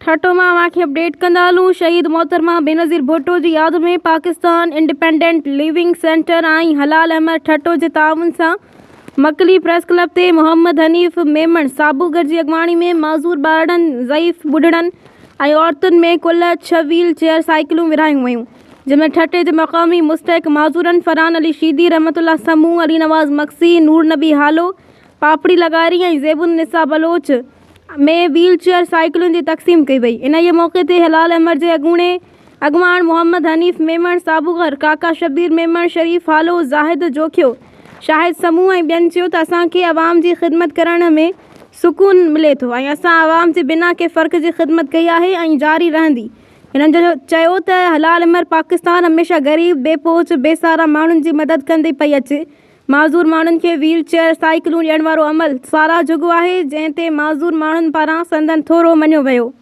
ठटो मां तव्हांखे अपडेट कंदा हलूं। शहीद मोहतरमा बेनज़ीर भुट्टो जी यादि में पाकिस्तान इंडिपेंडेंट लिविंग सेंटर ऐं हलाल अहमद ठटो जे ताउन सां मकली प्रेस क्लब ते मोहम्मद हनीफ़ मेमण साबूगर जी अॻवानी में माज़ूर ॿारनि, ज़ईफ़ ॿुढड़नि ऐं औरतुनि में कुल 6 व्हील चेयर साइकिलूं विरहायूं वयूं, जंहिंमें ठटे जे मक़ामी मुस्तहिक़ माज़ूरनि फरहान अली शीदी, रहमतुल्लाह समूह, अली नवाज़ मक्सी, नूर नबी हालो, पापड़ी लगारी ऐं ज़ेबुन निसा बलोच में व्हील चेयर साइकिलुनि जी तक़सीम कई वई। इन मौक़े ते हलाल अहमद जे अॻवान मोहम्मद हनीफ़ मेमण साबूगर, काका शबीर मेमण, शरीफ़ हालो, ज़ाहिद जोखियो, शाहिद समूह ऐं ॿियनि चयो त असांखे आवाम जी ख़िदमत करण में सुकून मिले थो ऐं असां आवाम जे बिना के फ़र्क़ जी ख़िदमत कई आहे ऐं जारी रहंदी। हिननि जो चयो त हलाल अहमद पाकिस्तान हमेशह ग़रीब, बेपोच, बेसहारा माण्हुनि जी मदद कंदी पई अचे। माज़ूर माण्हुनि खे व्हील चेयर साइकिलूं ॾियण वारो अमल साराह जोॻो आहे, जंहिं ते माज़ूर माण्हुनि पारां संदन थोरो मञियो वियो।